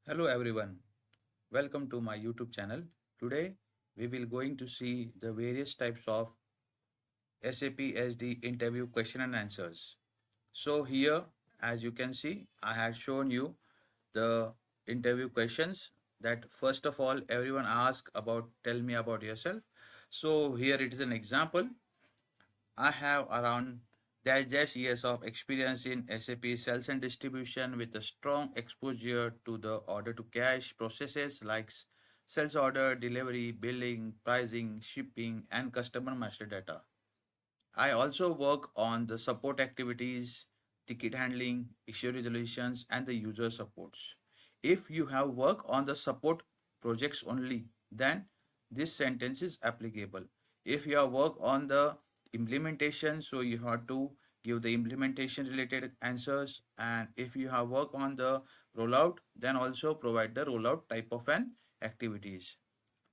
Hello everyone, welcome to my YouTube channel. Today we will going to see the various types of SAP SD interview question and answers. So here as you can see I had shown you the interview questions that first of all everyone ask about tell me about yourself. So here it is an example. I have around digest years of experience in SAP Sales and Distribution with a strong exposure to the order to cash processes like sales order, delivery, billing, pricing, shipping, and customer master data. I also work on the support activities, ticket handling, issue resolutions, and the user supports. If you have work on the support projects only, then this sentence is applicable. If you have work on the implementation, so you have to give the implementation related answers. And if you have work on the rollout, then also provide the rollout type of an activities.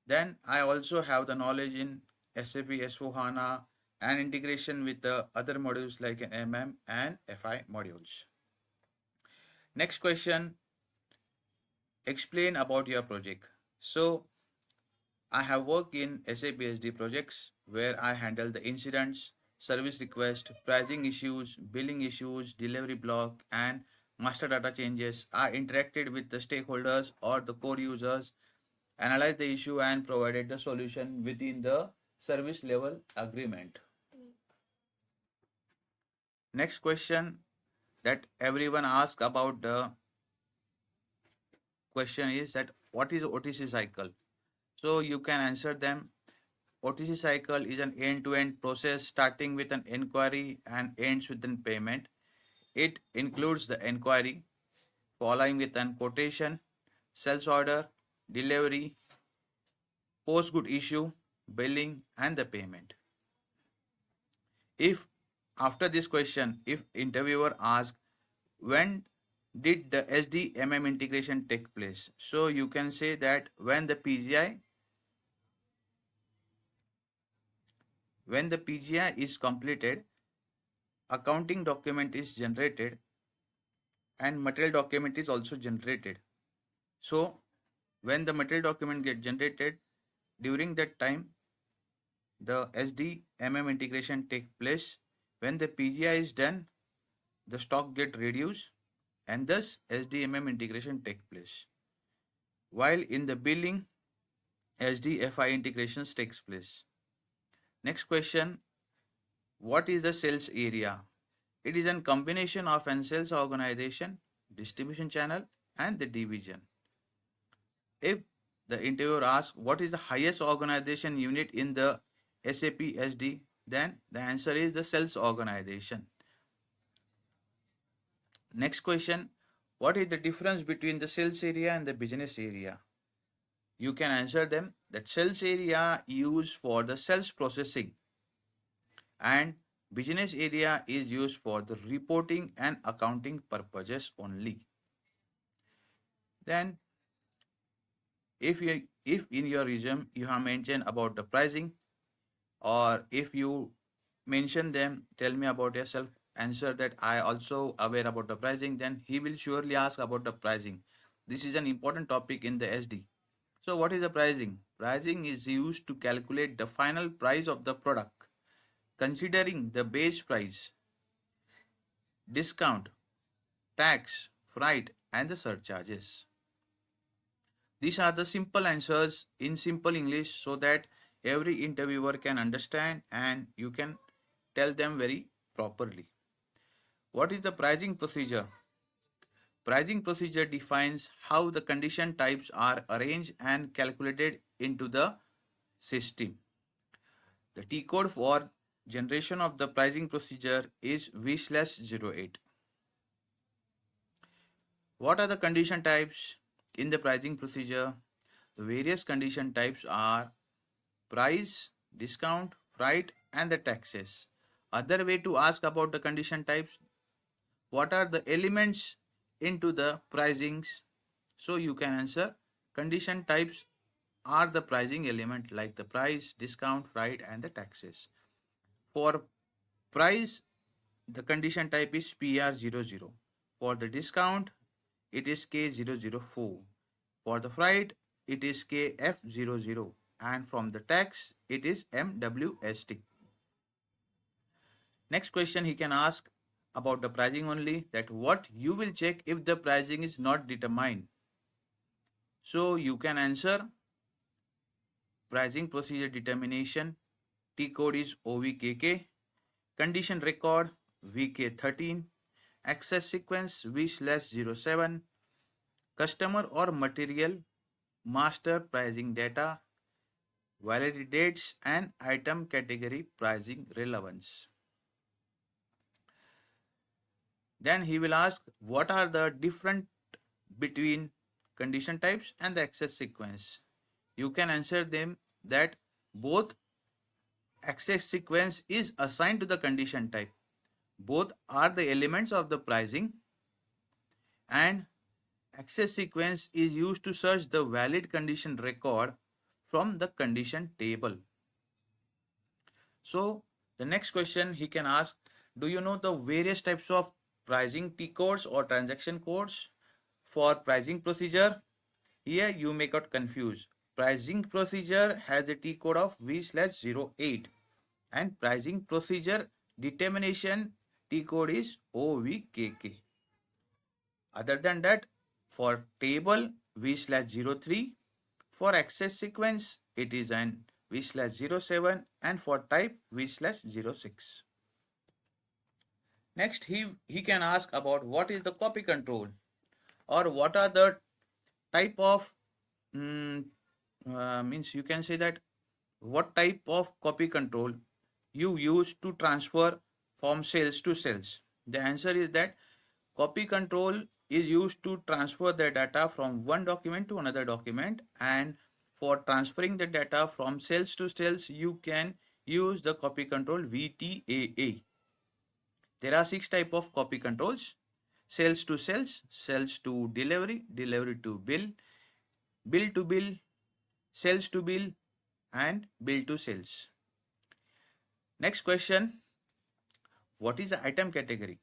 Then I also have the knowledge in SAP S4HANA and integration with the other modules like an MM and FI modules. Next question, explain about your project. So I have worked in SAP SD projects where I handle the incidents, service request, pricing issues, billing issues, delivery block, and master data changes. I interacted with the stakeholders or the core users, analyzed the issue, and provided the solution within the service level agreement. Next question that everyone asks about the question is that what is OTC cycle? So you can answer them. OTC cycle is an end-to-end process starting with an inquiry and ends with an payment. It includes the inquiry, following with an quotation, sales order, delivery, post-good issue, billing, and the payment. If after this question, if interviewer asks when did the SDMM integration take place, so you can say that when the PGI is completed, accounting document is generated and material document is also generated. So when the material document get generated, during that time the SDMM integration take place. When the PGI is done, the stock get reduced and thus SDMM integration take place. While in the billing, SDFI integrations takes place. Next question, what is the sales area? It is a combination of an sales organization, distribution channel, and the division. If the interviewer asks what is the highest organization unit in the SAP SD, then the answer is the sales organization. Next question, what is the difference between the sales area and the business area? You can answer them that sales area used for the sales processing and business area is used for the reporting and accounting purposes only. Then if in your resume you have mentioned about the pricing, or if you mention them tell me about yourself, answer that I also aware about the pricing, then he will surely ask about the pricing. This is an important topic in the SD. So what is the pricing? Pricing is used to calculate the final price of the product considering the base price, discount, tax, freight, and the surcharges. These are the simple answers in simple English so that every interviewer can understand and you can tell them very properly. What is the pricing procedure? Pricing procedure defines how the condition types are arranged and calculated into the system. The T code for generation of the pricing procedure is V/08. What are the condition types in the pricing procedure? The various condition types are price, discount, freight, and the taxes. Other way to ask about the condition types, what are the elements into the pricings? So you can answer condition types are the pricing element like the price, discount, freight, and the taxes. For price, the condition type is PR00. For the discount, it is K004. For the freight, it is KF00, and from the tax, it is MWST. Next question he can ask about the pricing only, that what you will check if the pricing is not determined. So you can answer pricing procedure determination, T code is OVKK, condition record VK13, access sequence V/07, customer or material master pricing data, validity dates, and item category pricing relevance. Then he will ask what are the different between condition types and the access sequence. You can answer them that both access sequence is assigned to the condition type. Both are the elements of the pricing, and access sequence is used to search the valid condition record from the condition table. So the next question he can ask, do you know the various types of pricing T codes or transaction codes? For pricing procedure, here you may get confused. Pricing procedure has a T code of V/08 and pricing procedure determination T code is OVKK. Other than that, for table V/03, for access sequence it is an V/07, and for type V/06. Next he can ask about what is the copy control, or what are the type of means you can say that what type of copy control you use to transfer from sales to sales. The answer is that copy control is used to transfer the data from one document to another document, and for transferring the data from sales to sales you can use the copy control VTAA. There are 6 type of copy controls: sales to sales, sales to delivery, delivery to bill to bill, sales to bill, and bill to sales. Next question, what is the item category?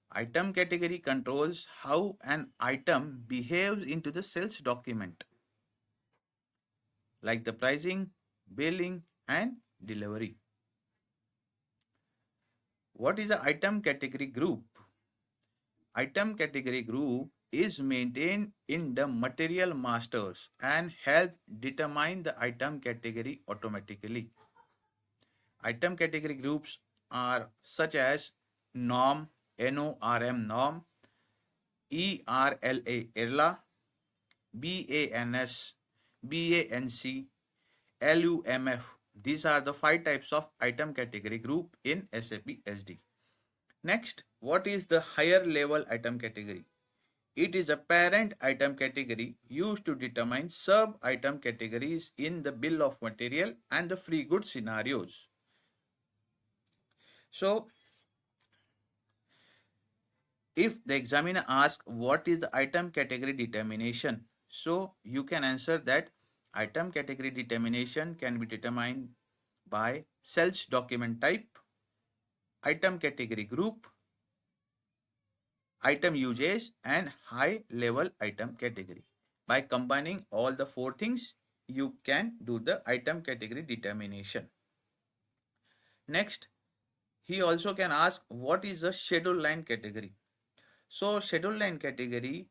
Item category controls how an item behaves into the sales document, like the pricing, billing, and delivery. What is the item category group? Item category group is maintained in the material masters and help determine the item category automatically. Item category groups are such as norm, NORM norm, ERLA, BANS, BANC, LUMF. These are the 5 types of item category group in SAP SD. Next, what is the higher level item category? It is a parent item category used to determine sub item categories in the bill of material and the free goods scenarios. So, if the examiner asks what is the item category determination, so you can answer that item category determination can be determined by sales document type, item category group, item usage, and high level item category. By combining all the 4 things, you can do the item category determination. Next, he also can ask what is the schedule line category. So schedule line category,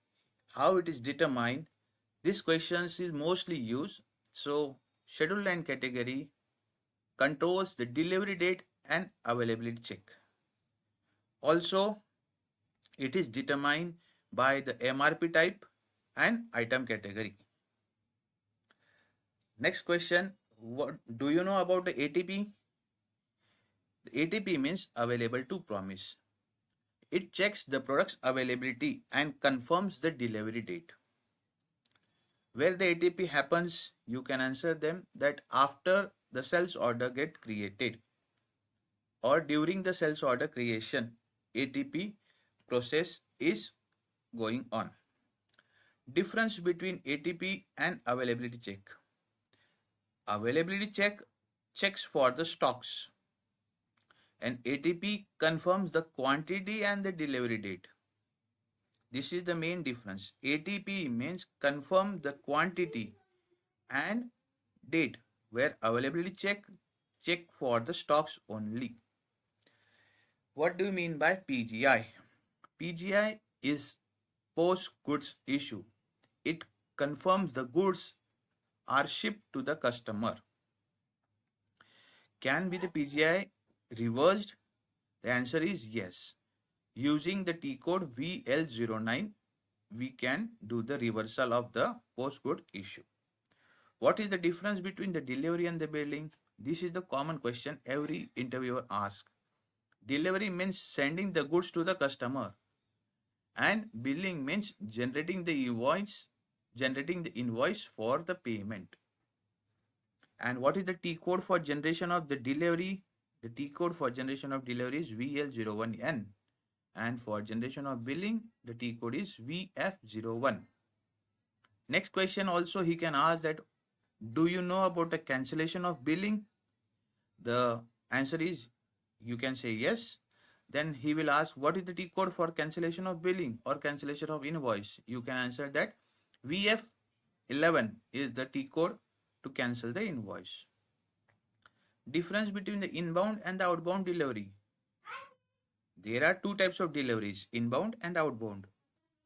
how it is determined, this question is mostly used. So schedule line category controls the delivery date and availability check. Also, it is determined by the MRP type and item category. Next question, what do you know about the ATP? The ATP means available to promise. It checks the product's availability and confirms the delivery date. Where the ATP happens, you can answer them that after the sales order get created or during the sales order creation, ATP process is going on. Difference between ATP and availability check. Availability check checks for the stocks, and ATP confirms the quantity and the delivery date. This is the main difference. ATP means confirm the quantity and date, where availability check for the stocks only. What do you mean by PGI? PGI is post goods issue. It confirms the goods are shipped to the customer. Can be the PGI reversed? The answer is yes. Using the T code VL09, we can do the reversal of the post good issue. What is the difference between the delivery and the billing? This is the common question every interviewer asks. Delivery means sending the goods to the customer, and billing means generating the invoice for the payment. And what is the T code for generation of the delivery? The T code for generation of delivery is VL01N, and for generation of billing the T code is VF01. Next question also he can ask that, do you know about the cancellation of billing? The answer is, you can say yes. Then he will ask, what is the T code for cancellation of billing or cancellation of invoice? You can answer that VF11 is the T code to cancel the invoice. Difference between the inbound and the outbound delivery. There are two types of deliveries, inbound and outbound.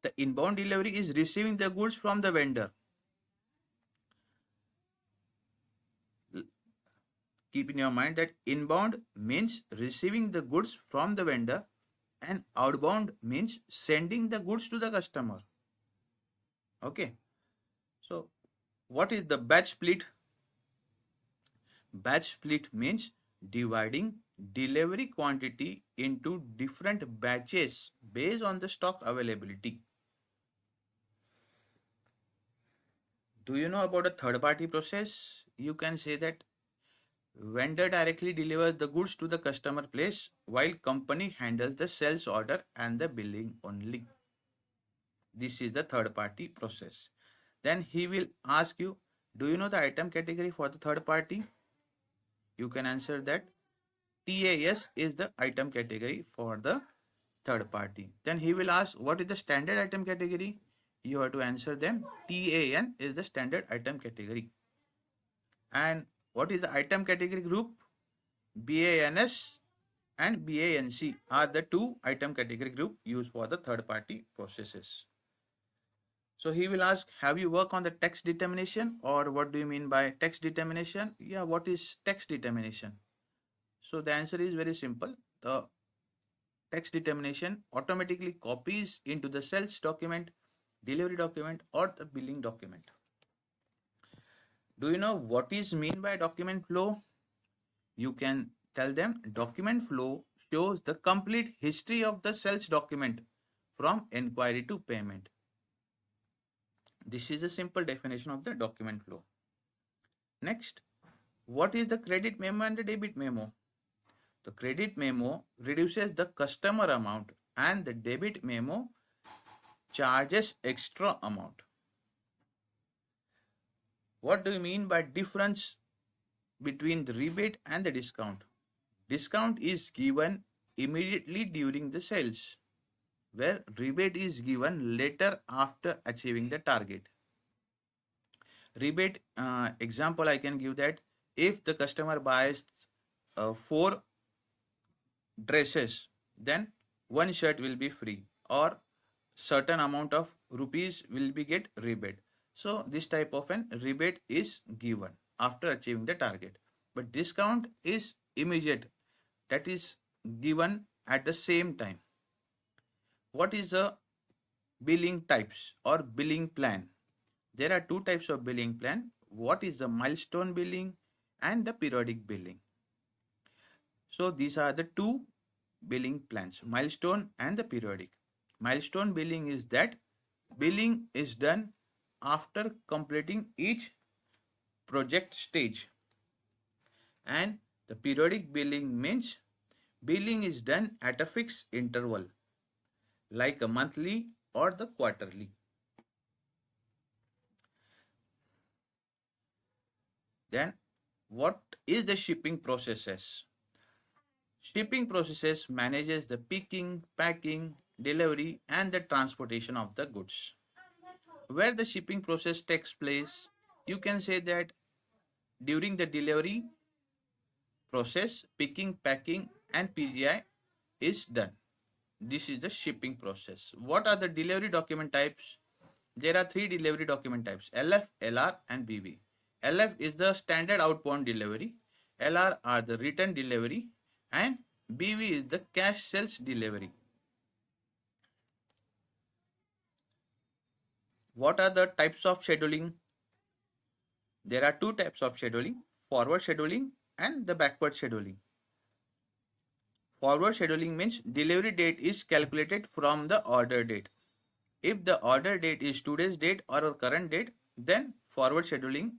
The inbound delivery is receiving the goods from the vendor. Keep in your mind that inbound means receiving the goods from the vendor and outbound means sending the goods to the customer. Okay. So what is the batch split? Batch split means dividing delivery quantity into different batches based on the stock availability. Do you know about a third party process? You can say that vendor directly delivers the goods to the customer place while company handles the sales order and the billing only. This is the third party process. Then he will ask you, do you know the item category for the third party? You can answer that TAS is the item category for the third party. Then he will ask, what is the standard item category? You have to answer them. TAN is the standard item category. And what is the item category group? BANS and BANC are the two item category group used for the third party processes. So he will ask, have you worked on the tax determination, or what do you mean by tax determination? Yeah, what is tax determination? So the answer is very simple. The tax determination automatically copies into the sales document, delivery document, or the billing document. Do you know what is mean by document flow? You can tell them document flow shows the complete history of the sales document from inquiry to payment. This is a simple definition of the document flow. Next, what is the credit memo and the debit memo? The credit memo reduces the customer amount and the debit memo charges extra amount. What do you mean by difference between the rebate and the discount? Discount is given immediately during the sales, where rebate is given later after achieving the target. Rebate example I can give that, if the customer buys 4 dresses, then one shirt will be free, or certain amount of rupees will be get rebate. So this type of an rebate is given after achieving the target, but discount is immediate, that is given at the same time. What is a billing types or billing plan? There are two types of billing plan. What is the milestone billing and the periodic billing? So these are the two billing plans, milestone and the periodic. Milestone billing is that billing is done after completing each project stage, and the periodic billing means billing is done at a fixed interval like a monthly or the quarterly. Then what is the shipping processes? Shipping processes manages the picking, packing, delivery, and the transportation of the goods. Where the shipping process takes place, you can say that during the delivery process, picking, packing, and PGI is done. This is the shipping process. What are the delivery document types? There are three delivery document types: LF, LR, and BV. LF is the standard outbound delivery, LR are the return delivery, and BV is the cash sales delivery. What are the types of scheduling? There are two types of scheduling: forward scheduling and the backward scheduling. Forward scheduling means delivery date is calculated from the order date. If the order date is today's date or a current date, then forward scheduling,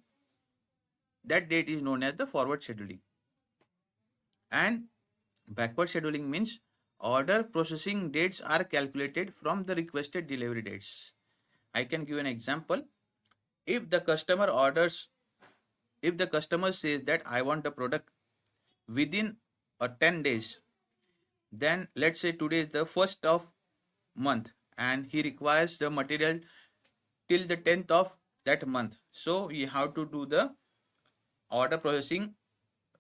that date is known as the forward scheduling. And backward scheduling means order processing dates are calculated from the requested delivery dates. I can give an example. If the customer orders, if the customer says that I want the product within 10 days, then let's say today is the 1st of month and he requires the material till the 10th of that month. So you have to do the order processing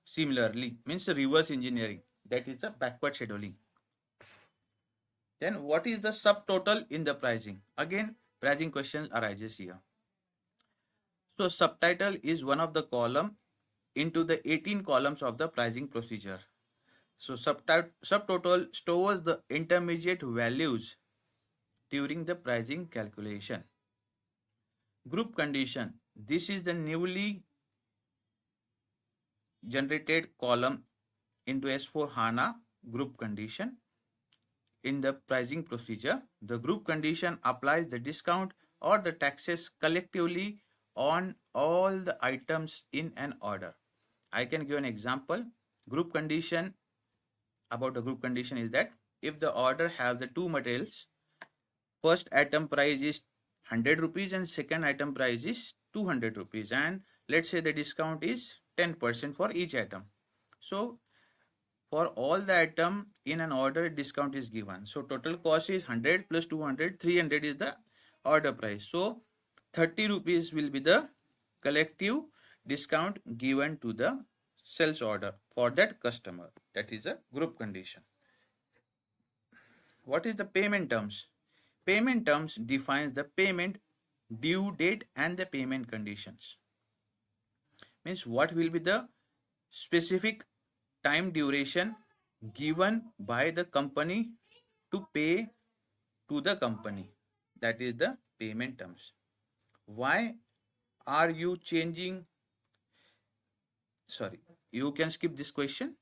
similarly, means reverse engineering. That is the backward scheduling. Then what is the subtotal in the pricing? Again, pricing questions arises here. So subtitle is one of the column into the 18 columns of the pricing procedure. So subtotal stores the intermediate values during the pricing calculation. Group condition. This is the newly generated column into S4 HANA group condition. In the pricing procedure, the group condition applies the discount or the taxes collectively on all the items in an order. I can give an example. Group condition, about the group condition is that if the order has the two materials, first item price is 100 rupees and second item price is 200 rupees, and let's say the discount is 10% for each item. So for all the item in an order, discount is given. So total cost is 100 plus 200, 300 is the order price. So 30 rupees will be the collective discount given to the sales order for that customer. That is a group condition. What is the payment terms? Payment terms defines the payment due date and the payment conditions. Means what will be the specific time duration given by the company to pay to the company. That is the payment terms. Why are you changing? Sorry, you can skip this question.